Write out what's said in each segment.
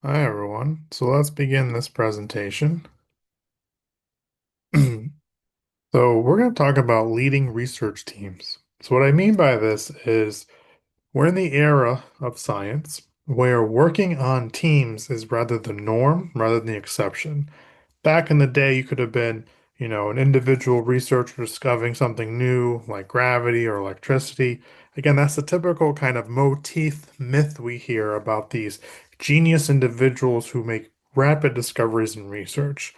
Hi everyone. So let's begin this presentation. So we're going to talk about leading research teams. So what I mean by this is we're in the era of science where working on teams is rather the norm rather than the exception. Back in the day, you could have been, an individual researcher discovering something new like gravity or electricity. Again, that's the typical kind of motif myth we hear about these genius individuals who make rapid discoveries in research.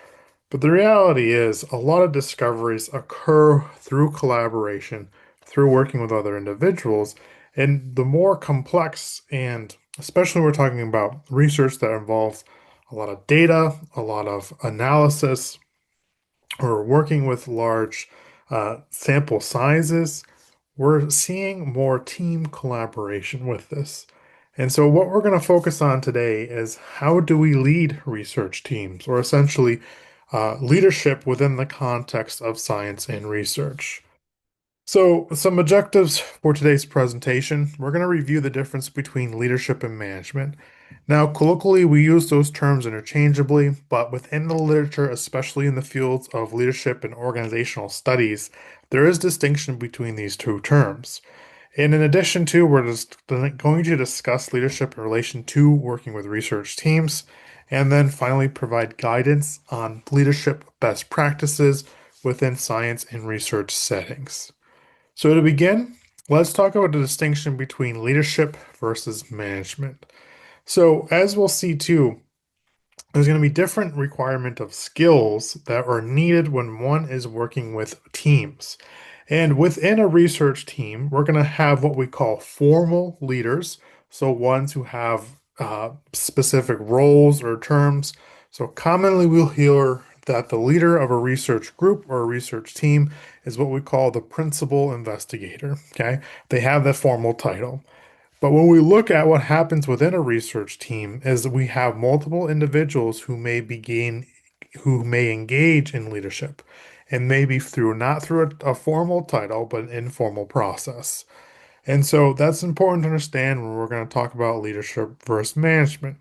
But the reality is, a lot of discoveries occur through collaboration, through working with other individuals. And the more complex, and especially when we're talking about research that involves a lot of data, a lot of analysis, or working with large sample sizes, we're seeing more team collaboration with this. And so, what we're going to focus on today is how do we lead research teams, or essentially leadership within the context of science and research. So, some objectives for today's presentation. We're going to review the difference between leadership and management. Now, colloquially, we use those terms interchangeably, but within the literature, especially in the fields of leadership and organizational studies, there is distinction between these two terms. And in addition to, we're just going to discuss leadership in relation to working with research teams, and then finally provide guidance on leadership best practices within science and research settings. So to begin, let's talk about the distinction between leadership versus management. So as we'll see too, there's going to be different requirement of skills that are needed when one is working with teams. And within a research team, we're going to have what we call formal leaders. So ones who have specific roles or terms. So commonly we'll hear that the leader of a research group or a research team is what we call the principal investigator. Okay. They have that formal title. But when we look at what happens within a research team is that we have multiple individuals who may engage in leadership and maybe through not through a formal title, but an informal process. And so that's important to understand when we're going to talk about leadership versus management.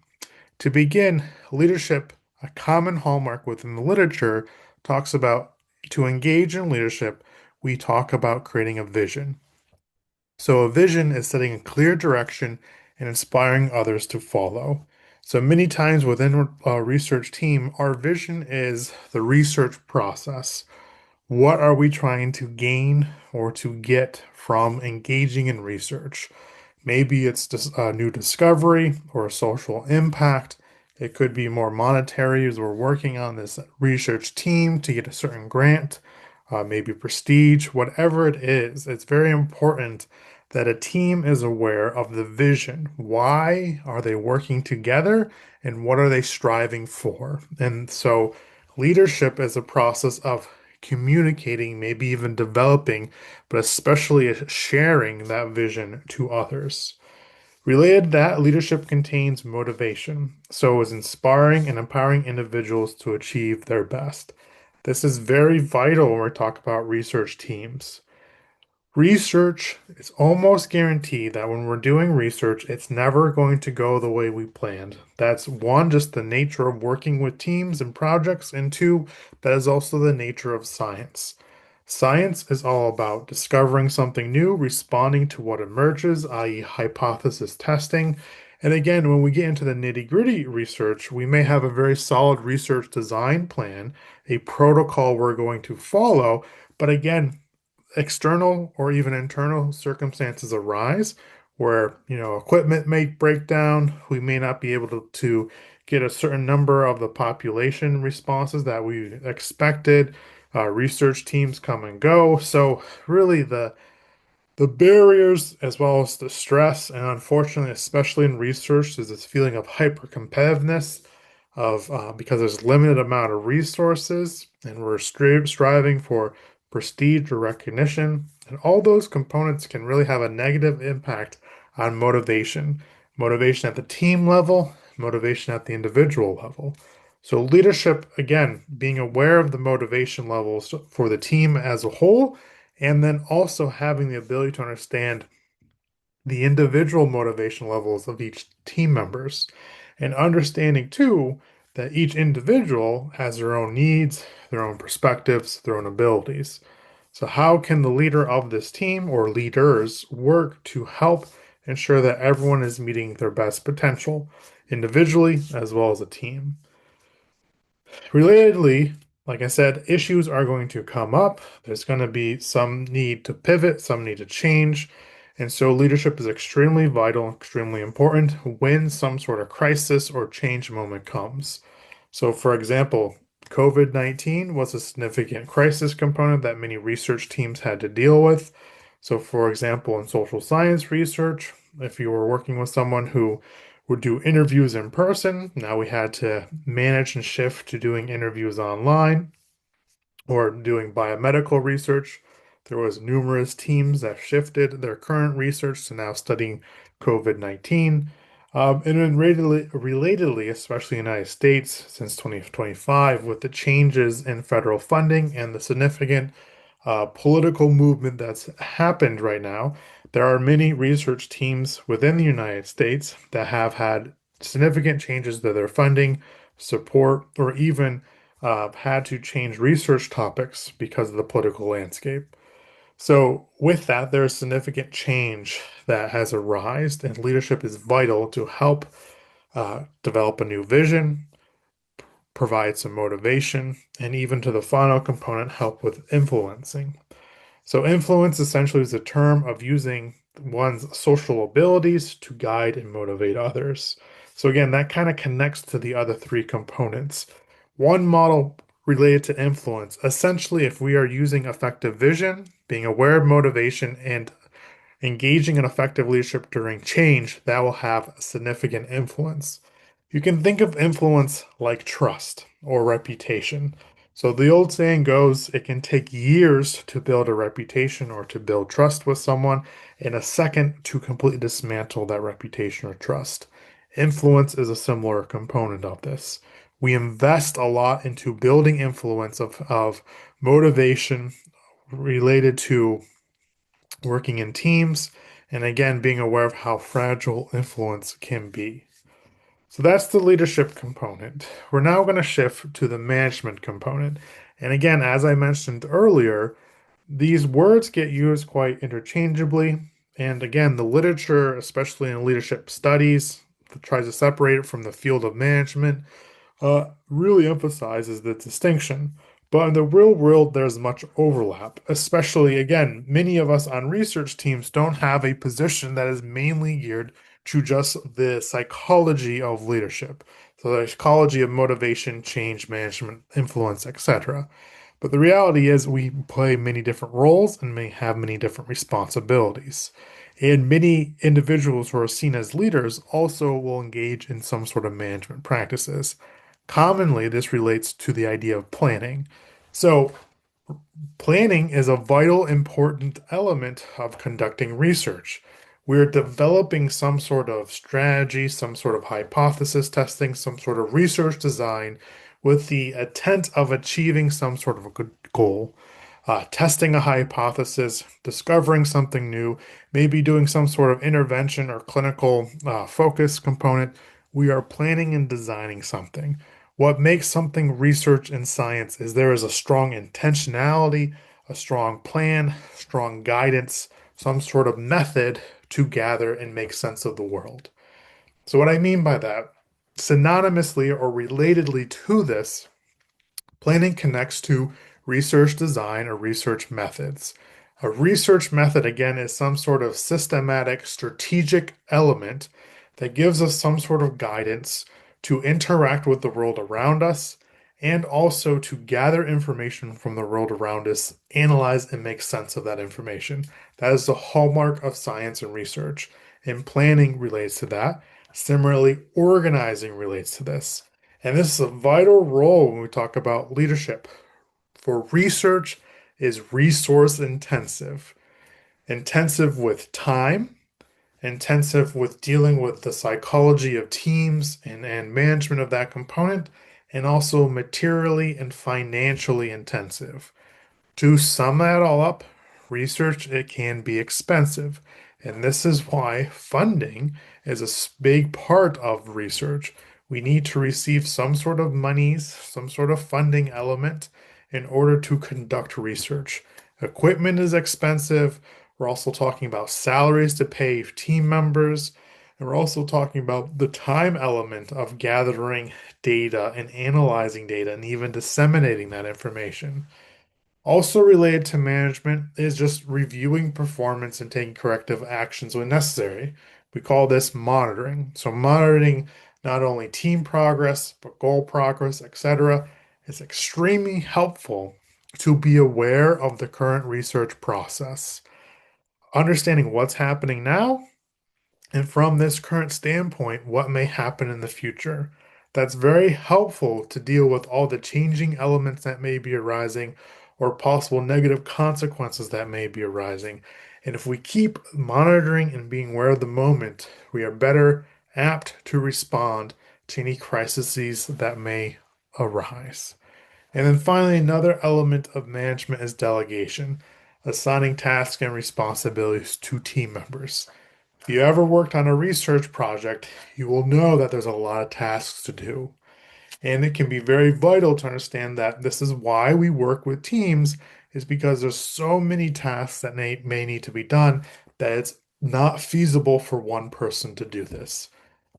To begin, leadership, a common hallmark within the literature, talks about to engage in leadership, we talk about creating a vision. So a vision is setting a clear direction and inspiring others to follow. So many times within a research team, our vision is the research process. What are we trying to gain or to get from engaging in research? Maybe it's just a new discovery or a social impact. It could be more monetary as we're working on this research team to get a certain grant, maybe prestige, whatever it is. It's very important that a team is aware of the vision. Why are they working together and what are they striving for? And so leadership is a process of communicating, maybe even developing, but especially sharing that vision to others. Related to that, leadership contains motivation, so is inspiring and empowering individuals to achieve their best. This is very vital when we talk about research teams. Research is almost guaranteed that when we're doing research, it's never going to go the way we planned. That's one, just the nature of working with teams and projects, and two, that is also the nature of science. Science is all about discovering something new, responding to what emerges, i.e., hypothesis testing. And again, when we get into the nitty-gritty research, we may have a very solid research design plan, a protocol we're going to follow. But again, external or even internal circumstances arise where, equipment may break down. We may not be able to get a certain number of the population responses that we expected. Research teams come and go. So really the barriers as well as the stress, and unfortunately, especially in research, is this feeling of hyper competitiveness of because there's limited amount of resources and we're striving for prestige or recognition. And all those components can really have a negative impact on motivation. Motivation at the team level, motivation at the individual level. So leadership, again, being aware of the motivation levels for the team as a whole and then also having the ability to understand the individual motivation levels of each team members and understanding too that each individual has their own needs, their own perspectives, their own abilities. So how can the leader of this team or leaders work to help ensure that everyone is meeting their best potential individually as well as a team? Relatedly, like I said, issues are going to come up. There's going to be some need to pivot, some need to change. And so leadership is extremely vital, extremely important when some sort of crisis or change moment comes. So, for example, COVID-19 was a significant crisis component that many research teams had to deal with. So, for example, in social science research, if you were working with someone who would do interviews in person, now we had to manage and shift to doing interviews online or doing biomedical research. There was numerous teams that shifted their current research to now studying COVID-19. And then relatedly, especially in the United States since 2025, with the changes in federal funding and the significant political movement that's happened right now, there are many research teams within the United States that have had significant changes to their funding, support, or even had to change research topics because of the political landscape. So, with that, there's significant change that has arisen, and leadership is vital to help develop a new vision, provide some motivation, and even to the final component, help with influencing. So, influence essentially is a term of using one's social abilities to guide and motivate others. So, again, that kind of connects to the other three components. One model related to influence, essentially, if we are using effective vision, being aware of motivation, and engaging in effective leadership during change, that will have significant influence. You can think of influence like trust or reputation. So the old saying goes, it can take years to build a reputation or to build trust with someone, and a second to completely dismantle that reputation or trust. Influence is a similar component of this. We invest a lot into building influence of motivation related to working in teams, and again, being aware of how fragile influence can be. So that's the leadership component. We're now going to shift to the management component. And again, as I mentioned earlier, these words get used quite interchangeably. And again, the literature, especially in leadership studies, tries to separate it from the field of management really emphasizes the distinction. But in the real world, there's much overlap, especially, again, many of us on research teams don't have a position that is mainly geared to just the psychology of leadership. So the psychology of motivation, change management, influence, etc. But the reality is we play many different roles and may have many different responsibilities. And many individuals who are seen as leaders also will engage in some sort of management practices. Commonly, this relates to the idea of planning. So, planning is a vital, important element of conducting research. We're developing some sort of strategy, some sort of hypothesis testing, some sort of research design with the intent of achieving some sort of a good goal. Testing a hypothesis, discovering something new, maybe doing some sort of intervention or clinical focus component. We are planning and designing something. What makes something research and science is there is a strong intentionality, a strong plan, strong guidance, some sort of method to gather and make sense of the world. So, what I mean by that, synonymously or relatedly to this, planning connects to research design or research methods. A research method, again, is some sort of systematic, strategic element that gives us some sort of guidance to interact with the world around us and also to gather information from the world around us, analyze and make sense of that information. That is the hallmark of science and research, and planning relates to that. Similarly, organizing relates to this. And this is a vital role when we talk about leadership. For research is resource intensive, intensive with time, intensive with dealing with the psychology of teams and management of that component, and also materially and financially intensive. To sum that all up, research it can be expensive. And this is why funding is a big part of research. We need to receive some sort of monies, some sort of funding element in order to conduct research. Equipment is expensive. We're also talking about salaries to pay team members. And we're also talking about the time element of gathering data and analyzing data and even disseminating that information. Also related to management is just reviewing performance and taking corrective actions when necessary. We call this monitoring. So monitoring not only team progress, but goal progress, etc. is extremely helpful to be aware of the current research process. Understanding what's happening now and from this current standpoint, what may happen in the future. That's very helpful to deal with all the changing elements that may be arising or possible negative consequences that may be arising. And if we keep monitoring and being aware of the moment, we are better apt to respond to any crises that may arise. And then finally, another element of management is delegation, assigning tasks and responsibilities to team members. If you ever worked on a research project, you will know that there's a lot of tasks to do. And it can be very vital to understand that this is why we work with teams, is because there's so many tasks that may need to be done that it's not feasible for one person to do this.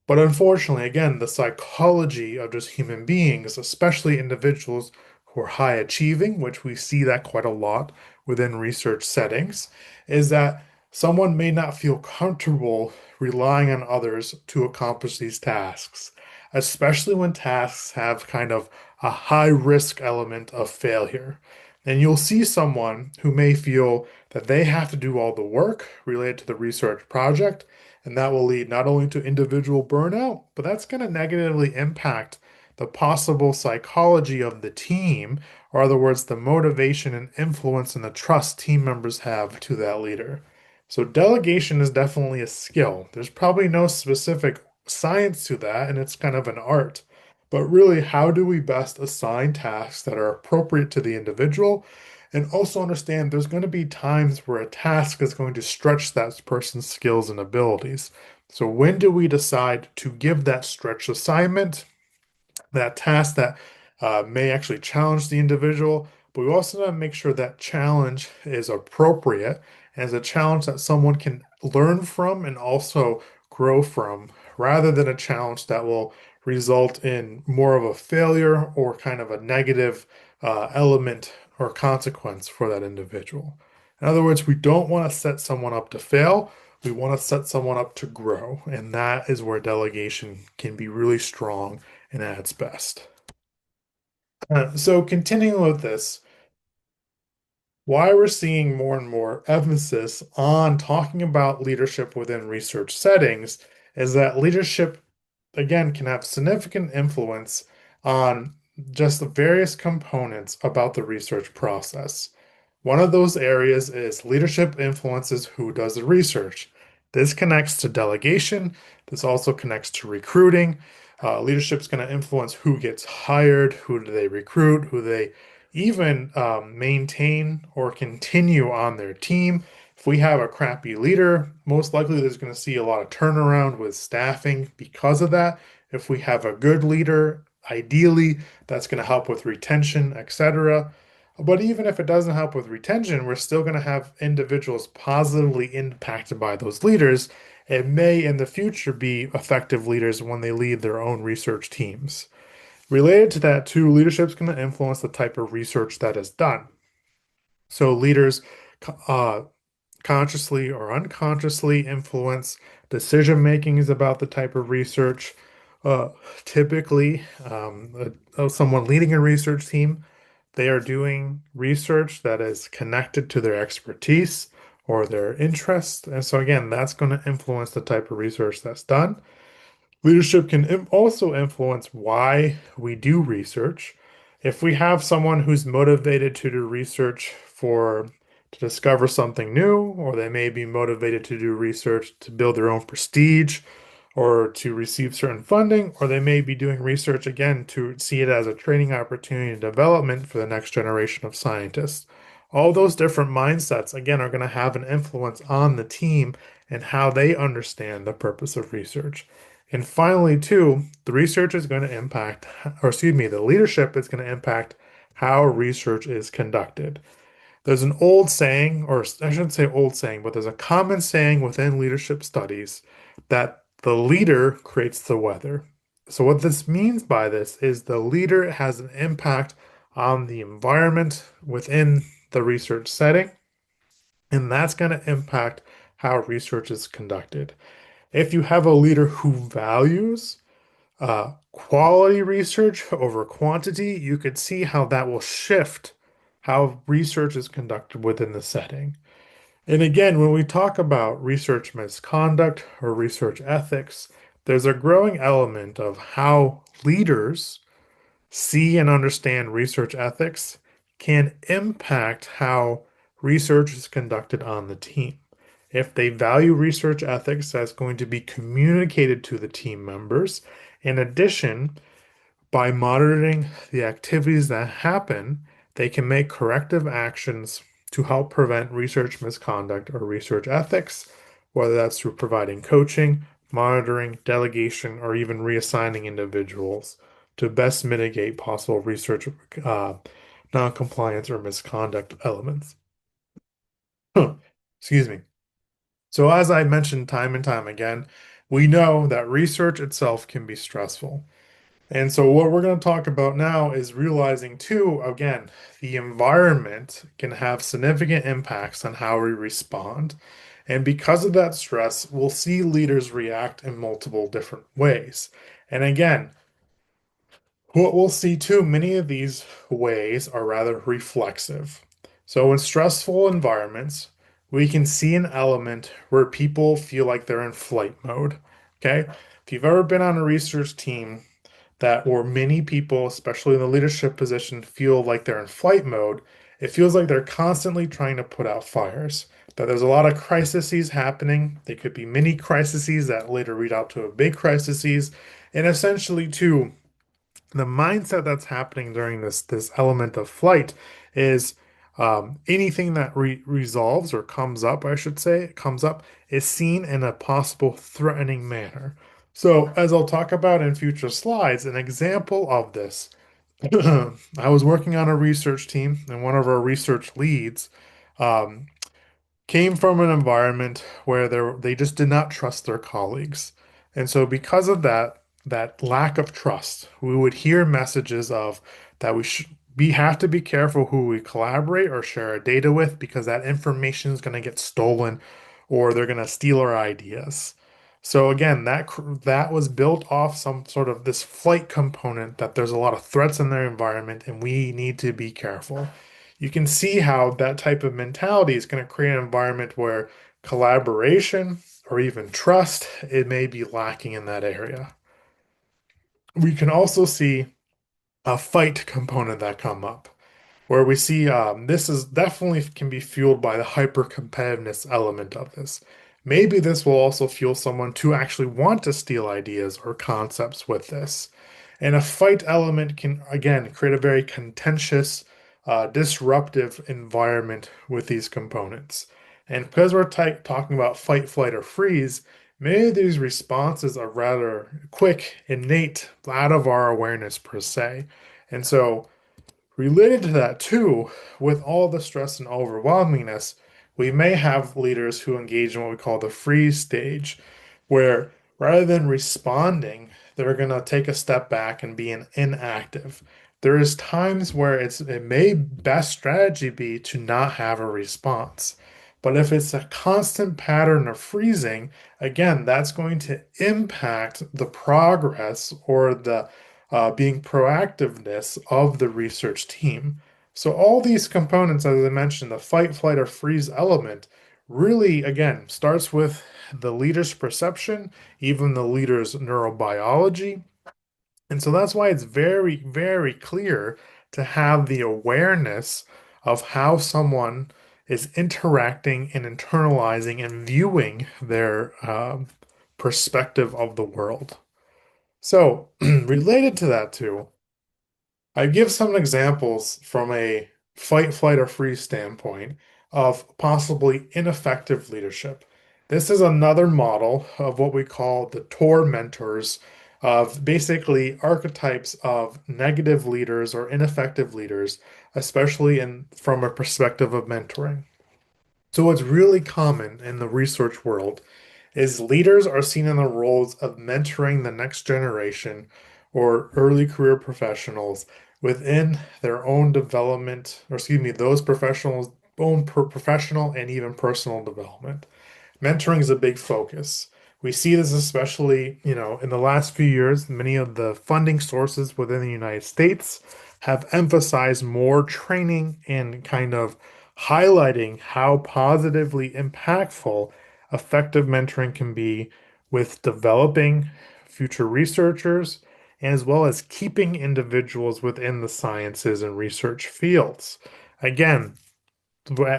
But unfortunately, again, the psychology of just human beings, especially individuals who are high achieving, which we see that quite a lot within research settings, is that someone may not feel comfortable relying on others to accomplish these tasks, especially when tasks have kind of a high risk element of failure. And you'll see someone who may feel that they have to do all the work related to the research project, and that will lead not only to individual burnout, but that's going to negatively impact the possible psychology of the team, or in other words, the motivation and influence and the trust team members have to that leader. So delegation is definitely a skill. There's probably no specific science to that, and it's kind of an art. But really, how do we best assign tasks that are appropriate to the individual? And also understand there's going to be times where a task is going to stretch that person's skills and abilities. So when do we decide to give that stretch assignment, that task that may actually challenge the individual, but we also want to make sure that challenge is appropriate and is a challenge that someone can learn from and also grow from, rather than a challenge that will result in more of a failure or kind of a negative element or consequence for that individual. In other words, we don't want to set someone up to fail. We want to set someone up to grow. And that is where delegation can be really strong and at its best. So continuing with this, why we're seeing more and more emphasis on talking about leadership within research settings is that leadership, again, can have significant influence on just the various components about the research process. One of those areas is leadership influences who does the research. This connects to delegation. This also connects to recruiting. Leadership is going to influence who gets hired, who do they recruit, who they even maintain or continue on their team. If we have a crappy leader, most likely there's going to see a lot of turnaround with staffing because of that. If we have a good leader, ideally, that's going to help with retention, etc. But even if it doesn't help with retention, we're still going to have individuals positively impacted by those leaders. It may in the future be effective leaders when they lead their own research teams. Related to that, too, leadership is going to influence the type of research that is done. So leaders uh, consciously or unconsciously influence decision makings about the type of research. Uh, Typically, someone leading a research team, they are doing research that is connected to their expertise or their interest. And so, again, that's going to influence the type of research that's done. Leadership can also influence why we do research. If we have someone who's motivated to do research to discover something new, or they may be motivated to do research to build their own prestige or to receive certain funding, or they may be doing research again to see it as a training opportunity and development for the next generation of scientists. All those different mindsets, again, are going to have an influence on the team and how they understand the purpose of research. And finally, too, the research is going to impact, or excuse me, the leadership is going to impact how research is conducted. There's an old saying, or I shouldn't say old saying, but there's a common saying within leadership studies that the leader creates the weather. So, what this means by this is the leader has an impact on the environment within the research setting, and that's going to impact how research is conducted. If you have a leader who values quality research over quantity, you could see how that will shift how research is conducted within the setting. And again, when we talk about research misconduct or research ethics, there's a growing element of how leaders see and understand research ethics can impact how research is conducted on the team. If they value research ethics, that's going to be communicated to the team members. In addition, by monitoring the activities that happen, they can make corrective actions to help prevent research misconduct or research ethics, whether that's through providing coaching, monitoring, delegation, or even reassigning individuals to best mitigate possible research noncompliance or misconduct elements. Excuse me. So, as I mentioned time and time again, we know that research itself can be stressful. And so, what we're going to talk about now is realizing, too, again, the environment can have significant impacts on how we respond. And because of that stress, we'll see leaders react in multiple different ways. And again, what we'll see too, many of these ways are rather reflexive. So, in stressful environments, we can see an element where people feel like they're in flight mode. Okay. If you've ever been on a research team, that or many people, especially in the leadership position, feel like they're in flight mode. It feels like they're constantly trying to put out fires. That there's a lot of crises happening. They could be mini crises that later lead out to a big crises. And essentially, too, the mindset that's happening during this element of flight is anything that resolves or comes up, I should say, comes up is seen in a possible threatening manner. So, as I'll talk about in future slides, an example of this, I was working on a research team, and one of our research leads um, came from an environment where they just did not trust their colleagues. And so because of that lack of trust, we would hear messages of that we have to be careful who we collaborate or share our data with because that information is going to get stolen or they're going to steal our ideas. So again, that was built off some sort of this flight component that there's a lot of threats in their environment and we need to be careful. You can see how that type of mentality is going to create an environment where collaboration or even trust, it may be lacking in that area. We can also see a fight component that come up where we see this is definitely can be fueled by the hyper competitiveness element of this. Maybe this will also fuel someone to actually want to steal ideas or concepts with this. And a fight element can, again, create a very contentious, disruptive environment with these components. And because we're talking about fight, flight, or freeze, many of these responses are rather quick, innate, out of our awareness per se. And so, related to that, too, with all the stress and overwhelmingness, we may have leaders who engage in what we call the freeze stage, where rather than responding, they're going to take a step back and be inactive. There is times where it may best strategy be to not have a response. But if it's a constant pattern of freezing, again, that's going to impact the progress or the being proactiveness of the research team. So all these components, as I mentioned, the fight, flight, or freeze element really, again, starts with the leader's perception, even the leader's neurobiology. And so that's why it's very, very clear to have the awareness of how someone is interacting and internalizing and viewing their perspective of the world. So, related to that too, I give some examples from a fight, flight, or freeze standpoint of possibly ineffective leadership. This is another model of what we call the Tor mentors, of basically archetypes of negative leaders or ineffective leaders, especially in from a perspective of mentoring. So what's really common in the research world is leaders are seen in the roles of mentoring the next generation or early career professionals within their own development, or excuse me, those professionals' own professional and even personal development. Mentoring is a big focus. We see this especially, in the last few years, many of the funding sources within the United States have emphasized more training and kind of highlighting how positively impactful effective mentoring can be with developing future researchers, as well as keeping individuals within the sciences and research fields. Again,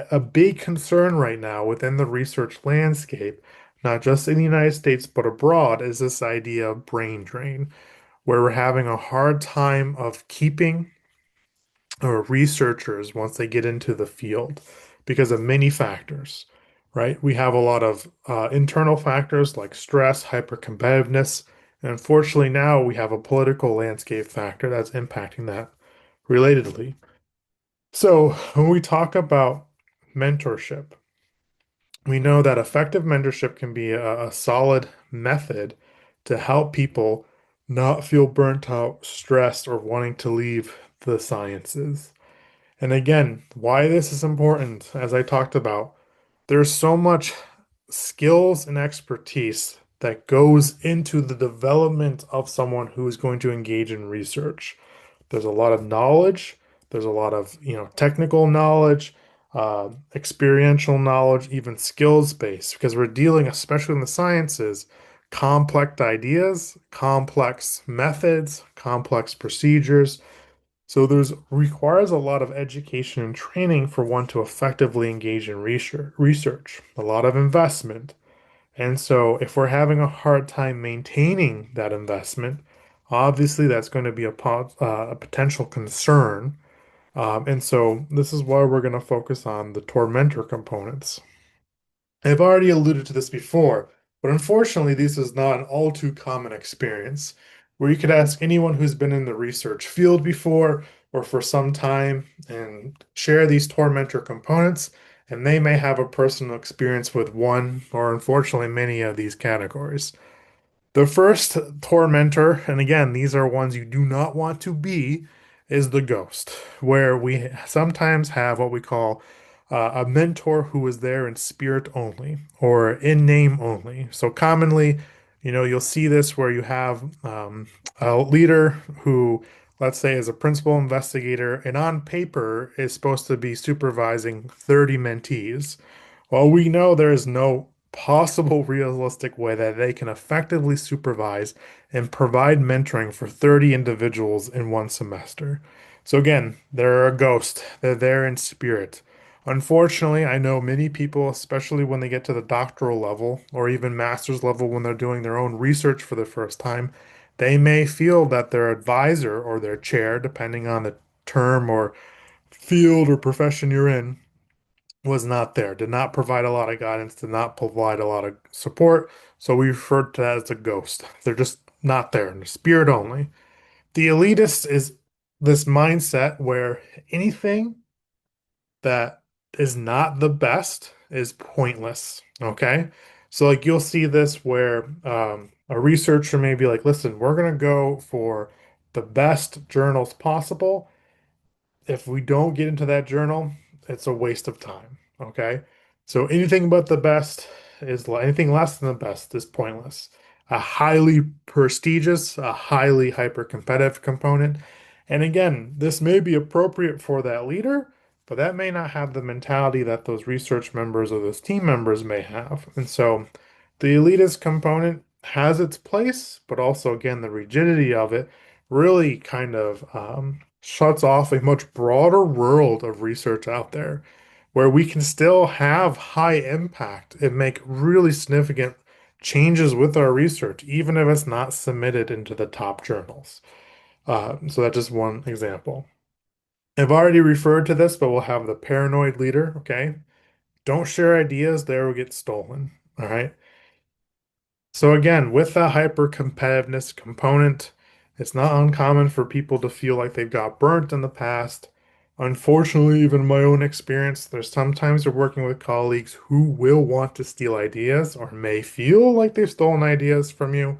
a big concern right now within the research landscape, not just in the United States, but abroad, is this idea of brain drain, where we're having a hard time of keeping or researchers once they get into the field because of many factors, right? We have a lot of internal factors like stress, hypercompetitiveness, and unfortunately now we have a political landscape factor that's impacting that relatedly. So when we talk about mentorship, we know that effective mentorship can be a solid method to help people not feel burnt out, stressed, or wanting to leave the sciences. And again, why this is important, as I talked about, there's so much skills and expertise that goes into the development of someone who is going to engage in research. There's a lot of knowledge, there's a lot of, technical knowledge, experiential knowledge, even skills based, because we're dealing, especially in the sciences, complex ideas, complex methods, complex procedures. So there's requires a lot of education and training for one to effectively engage in research, a lot of investment. And so if we're having a hard time maintaining that investment, obviously that's going to be a potential concern. And so this is why we're going to focus on the tormentor components. I've already alluded to this before, but unfortunately, this is not an all too common experience where you could ask anyone who's been in the research field before or for some time and share these tormentor components, and they may have a personal experience with one or unfortunately many of these categories. The first tormentor, and again, these are ones you do not want to be, is the ghost, where we sometimes have what we call a mentor who is there in spirit only or in name only. So commonly, you'll see this where you have a leader who, let's say, is a principal investigator and on paper is supposed to be supervising 30 mentees. Well, we know there is no possible realistic way that they can effectively supervise and provide mentoring for 30 individuals in one semester. So again, they're a ghost. They're there in spirit. Unfortunately, I know many people, especially when they get to the doctoral level or even master's level when they're doing their own research for the first time, they may feel that their advisor or their chair, depending on the term or field or profession you're in, was not there, did not provide a lot of guidance, did not provide a lot of support. So we refer to that as a ghost. They're just not there, in spirit only. The elitist is this mindset where anything that is not the best is pointless. Okay. So, like, you'll see this where a researcher may be like, listen, we're going to go for the best journals possible. If we don't get into that journal, it's a waste of time. Okay. So anything but the best anything less than the best is pointless. A highly prestigious, a highly hyper competitive component. And again, this may be appropriate for that leader, but that may not have the mentality that those research members or those team members may have. And so the elitist component has its place, but also, again, the rigidity of it really kind of shuts off a much broader world of research out there where we can still have high impact and make really significant changes with our research, even if it's not submitted into the top journals. So that's just one example. I've already referred to this, but we'll have the paranoid leader, okay? Don't share ideas, they will get stolen. All right. So again, with that hyper competitiveness component, it's not uncommon for people to feel like they've got burnt in the past. Unfortunately, even in my own experience, there's sometimes you're working with colleagues who will want to steal ideas or may feel like they've stolen ideas from you.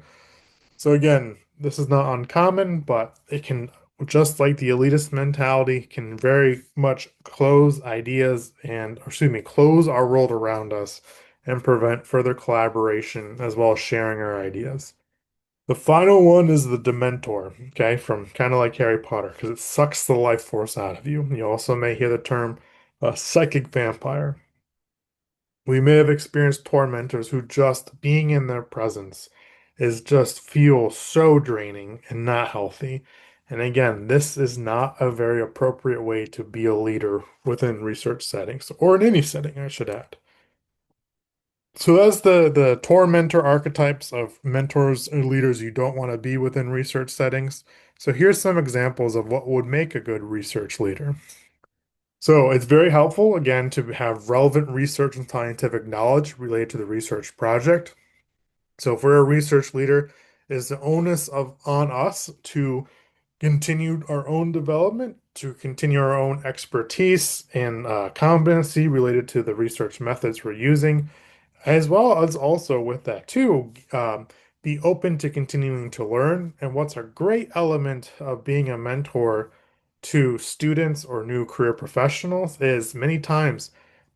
So again, this is not uncommon, but it can, just like the elitist mentality, can very much close ideas and, or excuse me, close our world around us and prevent further collaboration as well as sharing our ideas. The final one is the Dementor, okay, from kind of like Harry Potter, because it sucks the life force out of you. You also may hear the term psychic vampire. We may have experienced tormentors who just being in their presence is just feel so draining and not healthy. And again, this is not a very appropriate way to be a leader within research settings, or in any setting, I should add. So that's the tormentor archetypes of mentors or leaders you don't want to be within research settings. So here's some examples of what would make a good research leader. So it's very helpful, again, to have relevant research and scientific knowledge related to the research project. So if we're a research leader, it's the onus of on us to continue our own development, to continue our own expertise and competency related to the research methods we're using, as well as also with that too, be open to continuing to learn. And what's a great element of being a mentor to students or new career professionals is many times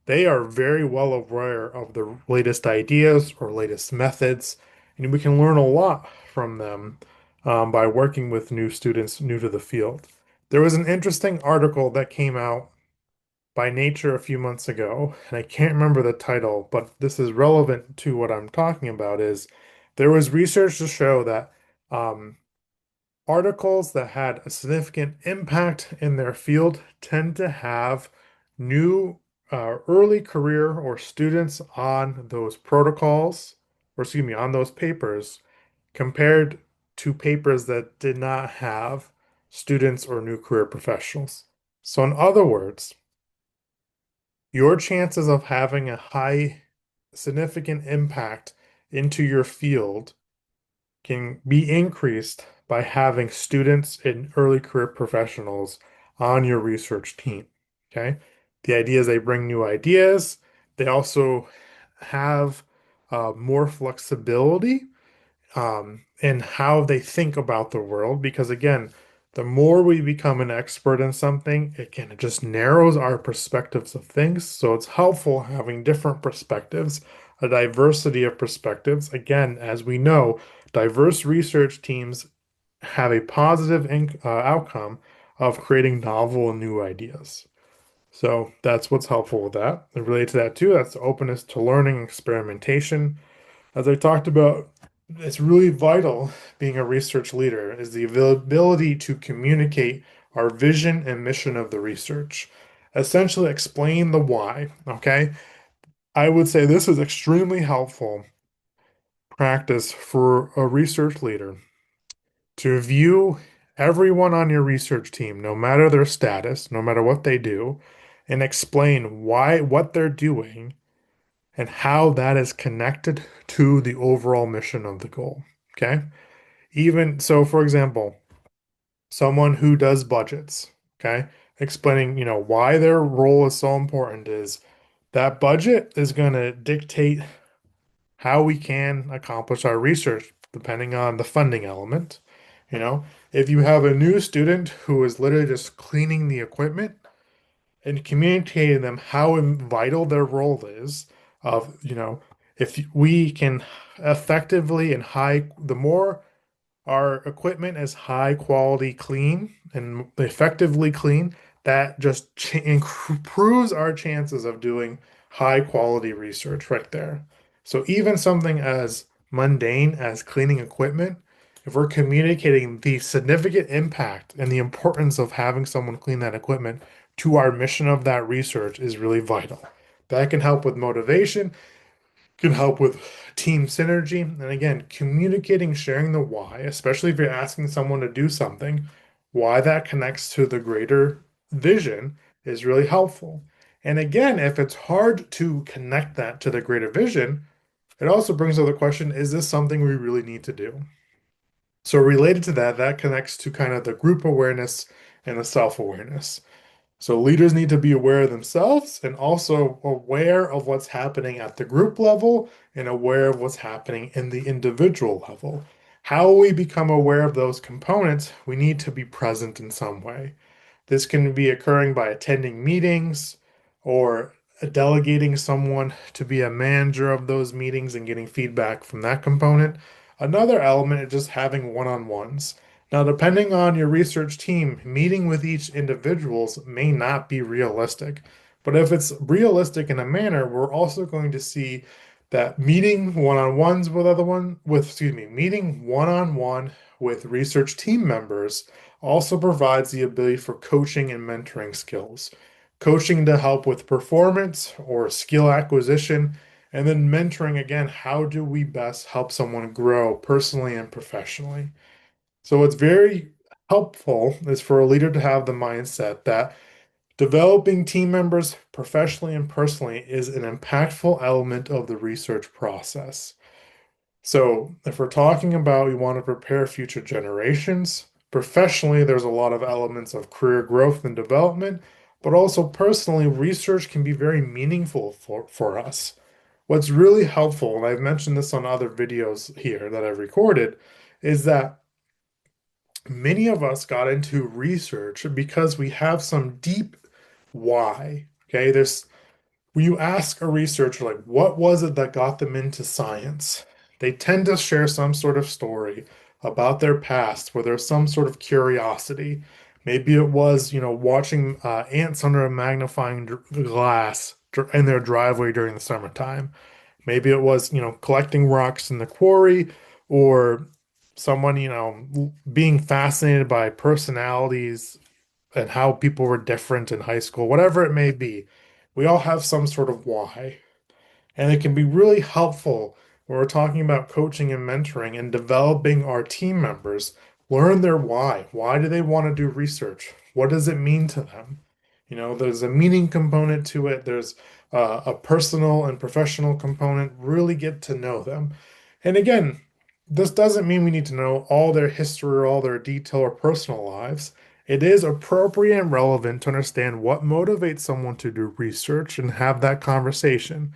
they are very well aware of the latest ideas or latest methods, and we can learn a lot from them by working with new students new to the field. There was an interesting article that came out by Nature a few months ago, and I can't remember the title, but this is relevant to what I'm talking about, is there was research to show that um, articles that had a significant impact in their field tend to have new early career or students on those protocols, or excuse me, on those papers, compared to papers that did not have students or new career professionals. So in other words, your chances of having a high significant impact into your field can be increased by having students and early career professionals on your research team. Okay. The idea is they bring new ideas. They also have more flexibility and how they think about the world. Because again, the more we become an expert in something, it just narrows our perspectives of things. So it's helpful having different perspectives, a diversity of perspectives. Again, as we know, diverse research teams have a positive outcome of creating novel and new ideas. So that's what's helpful with that. And related to that too, that's the openness to learning, experimentation. As I talked about, it's really vital being a research leader is the ability to communicate our vision and mission of the research. Essentially explain the why, okay? I would say this is extremely helpful practice for a research leader to view everyone on your research team, no matter their status, no matter what they do, and explain why what they're doing and how that is connected to the overall mission of the goal. Okay. Even so, for example, someone who does budgets, okay, explaining, why their role is so important is that budget is going to dictate how we can accomplish our research, depending on the funding element. You know, if you have a new student who is literally just cleaning the equipment, and communicating them how vital their role is of, if we can effectively and the more our equipment is high quality clean and effectively clean, that just improves our chances of doing high quality research right there. So even something as mundane as cleaning equipment, if we're communicating the significant impact and the importance of having someone clean that equipment to our mission of that research is really vital. That can help with motivation, can help with team synergy. And again, communicating, sharing the why, especially if you're asking someone to do something, why that connects to the greater vision is really helpful. And again, if it's hard to connect that to the greater vision, it also brings up the question, is this something we really need to do? So related to that, that connects to kind of the group awareness and the self-awareness. So leaders need to be aware of themselves and also aware of what's happening at the group level and aware of what's happening in the individual level. How we become aware of those components, we need to be present in some way. This can be occurring by attending meetings or delegating someone to be a manager of those meetings and getting feedback from that component. Another element is just having one-on-ones. Now, depending on your research team, meeting with each individuals may not be realistic. But if it's realistic in a manner, we're also going to see that meeting one-on-ones with meeting one-on-one with research team members also provides the ability for coaching and mentoring skills. Coaching to help with performance or skill acquisition, and then mentoring again, how do we best help someone grow personally and professionally? So what's very helpful is for a leader to have the mindset that developing team members professionally and personally is an impactful element of the research process. So, if we're talking about we want to prepare future generations, professionally, there's a lot of elements of career growth and development, but also personally, research can be very meaningful for us. What's really helpful, and I've mentioned this on other videos here that I've recorded, is that many of us got into research because we have some deep why. Okay, there's when you ask a researcher, like, what was it that got them into science? They tend to share some sort of story about their past where there's some sort of curiosity. Maybe it was, watching ants under a magnifying glass in their driveway during the summertime. Maybe it was, collecting rocks in the quarry or someone, being fascinated by personalities and how people were different in high school, whatever it may be. We all have some sort of why. And it can be really helpful when we're talking about coaching and mentoring and developing our team members. Learn their why. Why do they want to do research? What does it mean to them? There's a meaning component to it. There's a personal and professional component. Really get to know them. And again, this doesn't mean we need to know all their history or all their detail or personal lives. It is appropriate and relevant to understand what motivates someone to do research and have that conversation.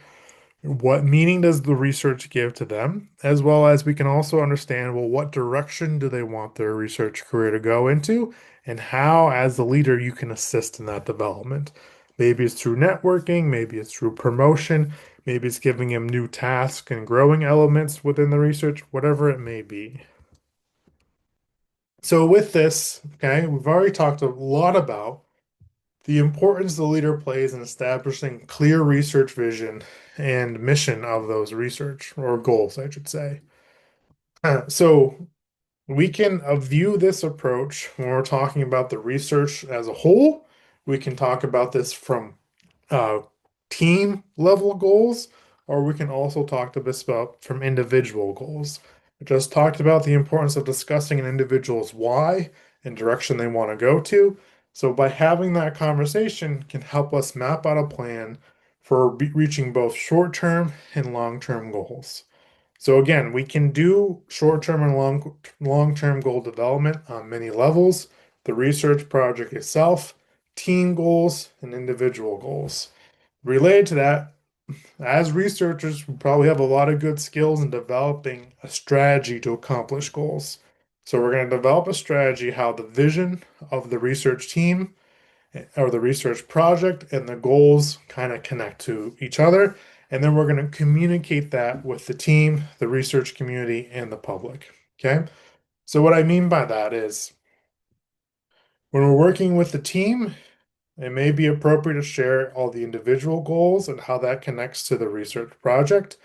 What meaning does the research give to them? As well as we can also understand, well, what direction do they want their research career to go into? And how, as the leader, you can assist in that development. Maybe it's through networking, maybe it's through promotion, maybe it's giving them new tasks and growing elements within the research, whatever it may be. So with this, okay, we've already talked a lot about the importance the leader plays in establishing clear research vision and mission of those research or goals, I should say. So we can view this approach when we're talking about the research as a whole. We can talk about this from uh, team level goals, or we can also talk to this about from individual goals. I just talked about the importance of discussing an individual's why and direction they want to go to. So by having that conversation can help us map out a plan for reaching both short-term and long-term goals. So again, we can do short-term and long-term goal development on many levels, the research project itself, team goals, and individual goals. Related to that, as researchers, we probably have a lot of good skills in developing a strategy to accomplish goals. So we're going to develop a strategy how the vision of the research team or the research project and the goals kind of connect to each other. And then we're going to communicate that with the team, the research community, and the public. Okay. So what I mean by that is when we're working with the team, it may be appropriate to share all the individual goals and how that connects to the research project.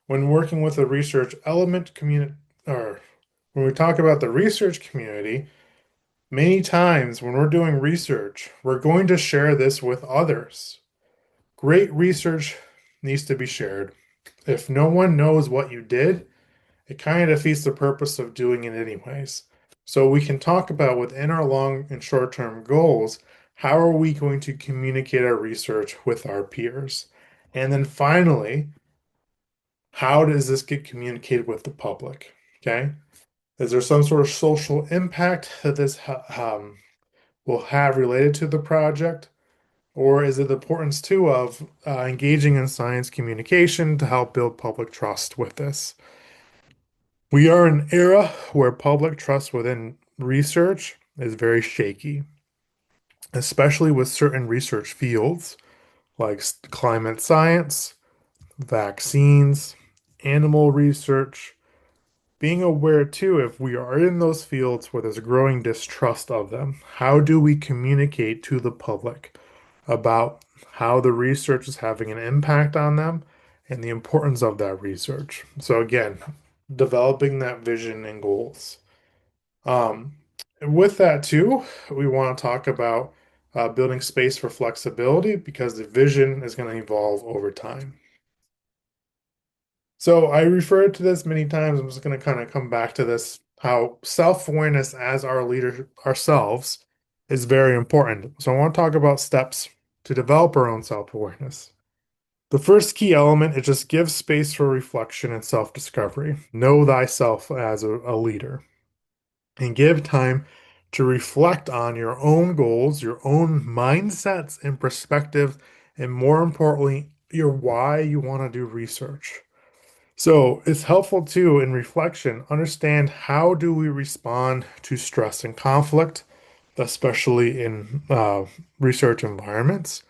When working with the research element community, or when we talk about the research community, many times when we're doing research, we're going to share this with others. Great research needs to be shared. If no one knows what you did, it kind of defeats the purpose of doing it anyways. So we can talk about within our long and short-term goals how are we going to communicate our research with our peers? And then finally, how does this get communicated with the public? Okay. Is there some sort of social impact that this will have related to the project? Or is it the importance too of engaging in science communication to help build public trust with this? We are in an era where public trust within research is very shaky, especially with certain research fields like climate science, vaccines, animal research. Being aware too, if we are in those fields where there's growing distrust of them, how do we communicate to the public about how the research is having an impact on them and the importance of that research? So again, developing that vision and goals. Um, with that too, we want to talk about building space for flexibility because the vision is going to evolve over time. So I referred to this many times. I'm just going to kind of come back to this, how self-awareness as our leader ourselves is very important. So I want to talk about steps to develop our own self-awareness. The first key element is just give space for reflection and self-discovery. Know thyself as a leader and give time to reflect on your own goals, your own mindsets and perspectives, and more importantly, your why you want to do research. So it's helpful too in reflection, understand how do we respond to stress and conflict, especially in research environments.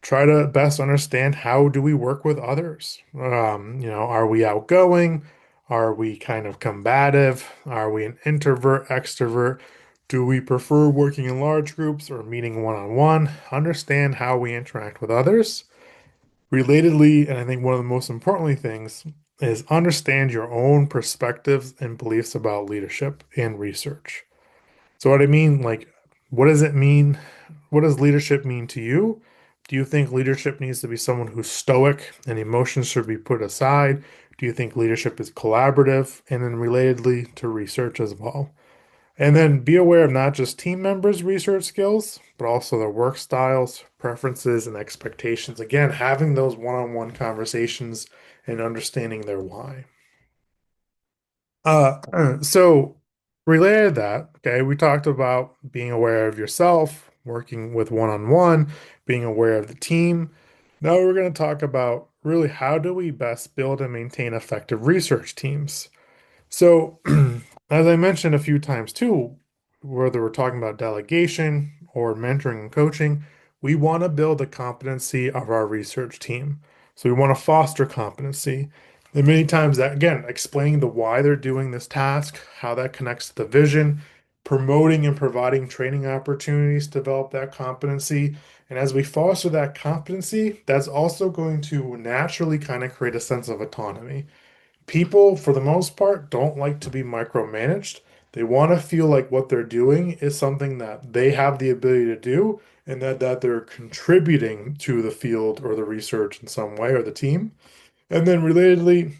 Try to best understand how do we work with others. Are we outgoing? Are we kind of combative? Are we an introvert, extrovert? Do we prefer working in large groups or meeting one-on-one? Understand how we interact with others. Relatedly, and I think one of the most importantly things is understand your own perspectives and beliefs about leadership and research. So what I mean, like, what does it mean? What does leadership mean to you? Do you think leadership needs to be someone who's stoic and emotions should be put aside? Do you think leadership is collaborative? And then relatedly to research as well. And then be aware of not just team members' research skills, but also their work styles, preferences, and expectations. Again, having those one-on-one conversations and understanding their why. So related to that, okay, we talked about being aware of yourself, working with one-on-one, being aware of the team. Now we're going to talk about really how do we best build and maintain effective research teams. So, as I mentioned a few times too, whether we're talking about delegation or mentoring and coaching, we want to build the competency of our research team. So, we want to foster competency. And many times that, again, explaining the why they're doing this task, how that connects to the vision, promoting and providing training opportunities to develop that competency. And as we foster that competency, that's also going to naturally kind of create a sense of autonomy. People, for the most part, don't like to be micromanaged. They want to feel like what they're doing is something that they have the ability to do and that they're contributing to the field or the research in some way or the team. And then relatedly,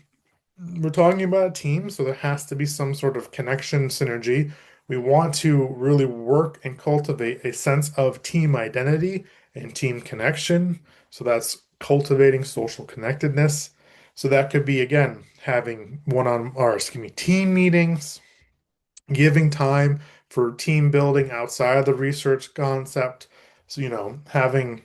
we're talking about a team, so there has to be some sort of connection, synergy. We want to really work and cultivate a sense of team identity and team connection. So that's cultivating social connectedness. So that could be, again, having or excuse me, team meetings, giving time for team building outside of the research concept. So, having,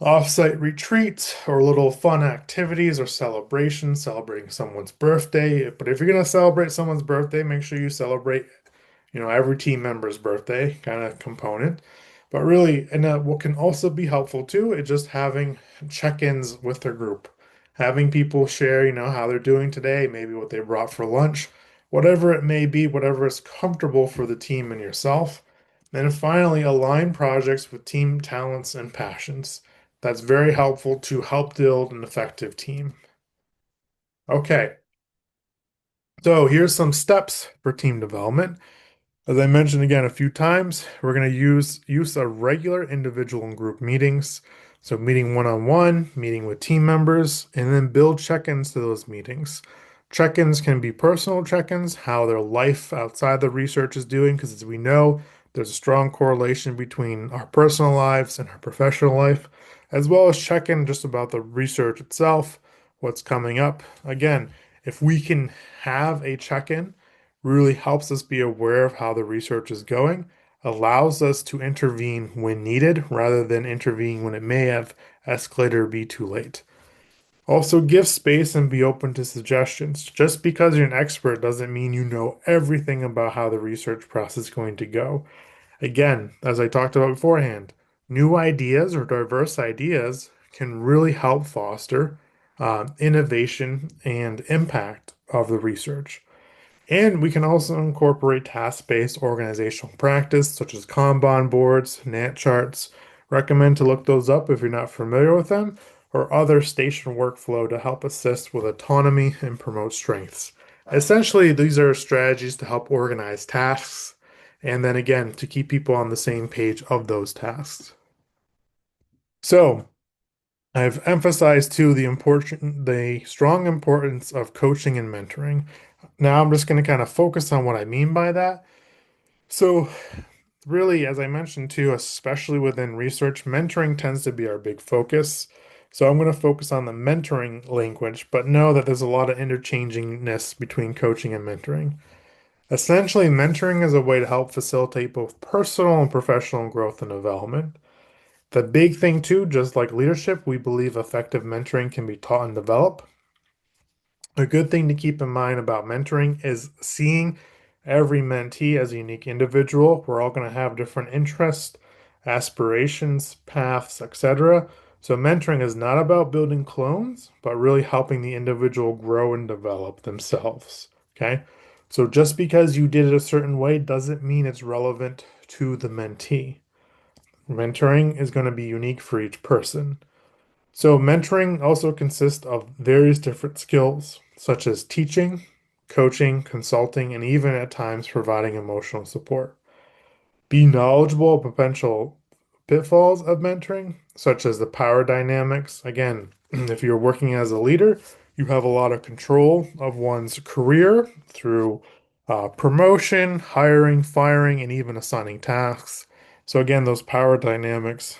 offsite retreats or little fun activities or celebrations, celebrating someone's birthday. But if you're going to celebrate someone's birthday, make sure you celebrate, every team member's birthday kind of component. But really, and what can also be helpful too is just having check-ins with their group, having people share, how they're doing today, maybe what they brought for lunch, whatever it may be, whatever is comfortable for the team and yourself. And finally, align projects with team talents and passions. That's very helpful to help build an effective team. Okay, so here's some steps for team development. As I mentioned again a few times, we're going to use of regular individual and group meetings. So meeting one-on-one, meeting with team members, and then build check-ins to those meetings. Check-ins can be personal check-ins, how their life outside the research is doing, because as we know, There's a strong correlation between our personal lives and our professional life, as well as check in just about the research itself, what's coming up. Again, if we can have a check-in, really helps us be aware of how the research is going, allows us to intervene when needed rather than intervene when it may have escalated or be too late. Also, give space and be open to suggestions. Just because you're an expert doesn't mean you know everything about how the research process is going to go. Again, as I talked about beforehand, new ideas or diverse ideas can really help foster innovation and impact of the research. And we can also incorporate task-based organizational practice, such as Kanban boards, Gantt charts. Recommend to look those up if you're not familiar with them, or other station workflow to help assist with autonomy and promote strengths. Essentially, these are strategies to help organize tasks, and then again, to keep people on the same page of those tasks. So, I've emphasized too the strong importance of coaching and mentoring. Now I'm just going to kind of focus on what I mean by that. So, really, as I mentioned too, especially within research, mentoring tends to be our big focus. So I'm going to focus on the mentoring language, but know that there's a lot of interchangingness between coaching and mentoring. Essentially, mentoring is a way to help facilitate both personal and professional growth and development. The big thing too, just like leadership, we believe effective mentoring can be taught and developed. A good thing to keep in mind about mentoring is seeing every mentee as a unique individual. We're all going to have different interests, aspirations, paths, etc. So mentoring is not about building clones, but really helping the individual grow and develop themselves. Okay? So just because you did it a certain way doesn't mean it's relevant to the mentee. Mentoring is going to be unique for each person. So, mentoring also consists of various different skills, such as teaching, coaching, consulting, and even at times providing emotional support. Be knowledgeable of potential pitfalls of mentoring, such as the power dynamics. Again, if you're working as a leader, you have a lot of control of one's career through promotion, hiring, firing, and even assigning tasks. So, again, those power dynamics,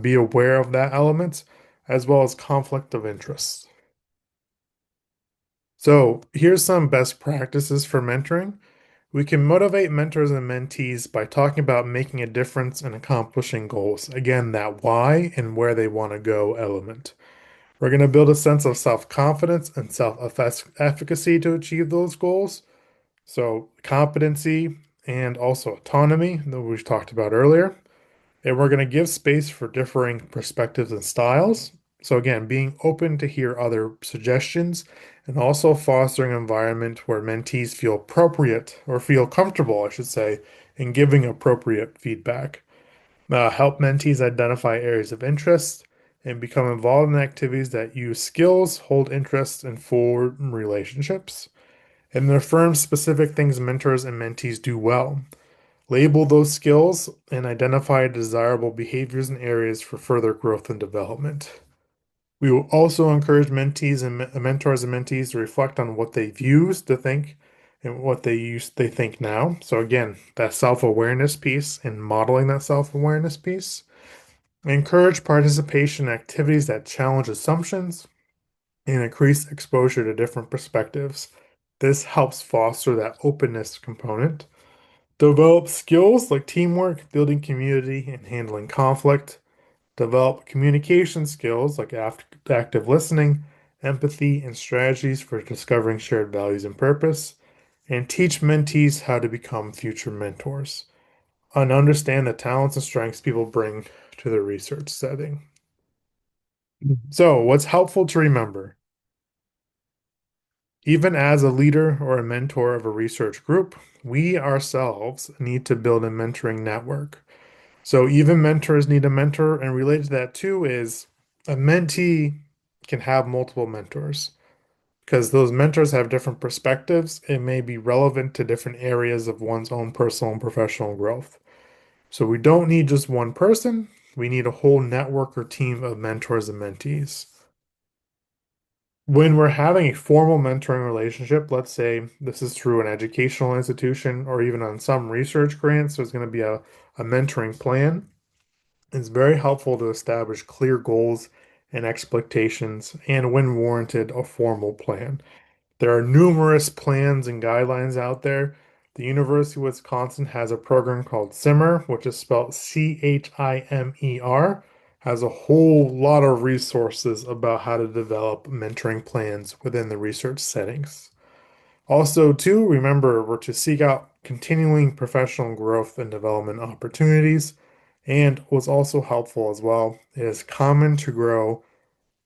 be aware of that element, as well as conflict of interest. So, here's some best practices for mentoring. We can motivate mentors and mentees by talking about making a difference and accomplishing goals. Again, that why and where they want to go element. We're going to build a sense of self-confidence and self-efficacy to achieve those goals. So, competency and also autonomy that we talked about earlier. And we're going to give space for differing perspectives and styles. So, again, being open to hear other suggestions and also fostering an environment where mentees feel appropriate or feel comfortable, I should say, in giving appropriate feedback. Help mentees identify areas of interest and become involved in activities that use skills, hold interests, and forward relationships. And affirm specific things mentors and mentees do well. Label those skills and identify desirable behaviors and areas for further growth and development. We will also encourage mentees and mentors and mentees to reflect on what they've used to think and what they think now. So again, that self-awareness piece and modeling that self-awareness piece. Encourage participation in activities that challenge assumptions and increase exposure to different perspectives. This helps foster that openness component. Develop skills like teamwork, building community, and handling conflict. Develop communication skills like active listening, empathy, and strategies for discovering shared values and purpose. And teach mentees how to become future mentors and understand the talents and strengths people bring to the research setting. So, what's helpful to remember? Even as a leader or a mentor of a research group, we ourselves need to build a mentoring network. So even mentors need a mentor, and related to that too is a mentee can have multiple mentors because those mentors have different perspectives. It may be relevant to different areas of one's own personal and professional growth. So we don't need just one person. We need a whole network or team of mentors and mentees. When we're having a formal mentoring relationship, let's say this is through an educational institution or even on some research grants, there's going to be a mentoring plan. It's very helpful to establish clear goals and expectations, and when warranted, a formal plan. There are numerous plans and guidelines out there. The University of Wisconsin has a program called CHIMER, which is spelled CHIMER, has a whole lot of resources about how to develop mentoring plans within the research settings. Also, too, remember we're to seek out continuing professional growth and development opportunities. And what's also helpful as well is common to grow,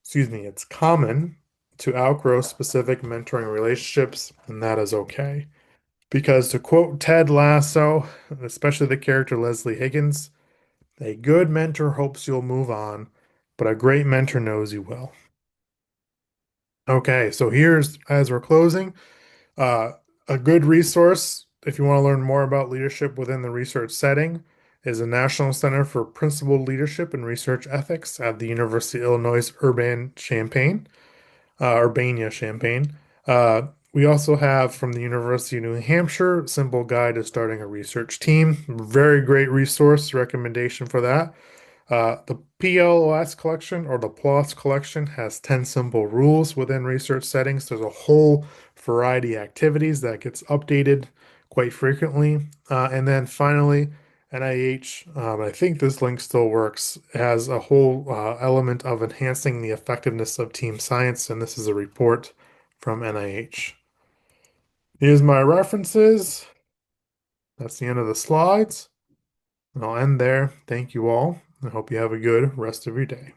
excuse me, it's common to outgrow specific mentoring relationships, and that is okay. Because to quote Ted Lasso, especially the character Leslie Higgins, a good mentor hopes you'll move on, but a great mentor knows you will. Okay, so here's, as we're closing, Uh, a good resource, if you want to learn more about leadership within the research setting, is the National Center for Principled Leadership and Research Ethics at the University of Illinois Urbana-Champaign. We also have from the University of New Hampshire, Simple Guide to Starting a Research Team. Very great resource, recommendation for that. The PLOS collection or the PLOS collection has 10 simple rules within research settings. There's a whole variety of activities that gets updated quite frequently. And then finally, NIH, I think this link still works, has a whole element of enhancing the effectiveness of team science, and this is a report from NIH. Here's my references. That's the end of the slides. And I'll end there. Thank you all. I hope you have a good rest of your day.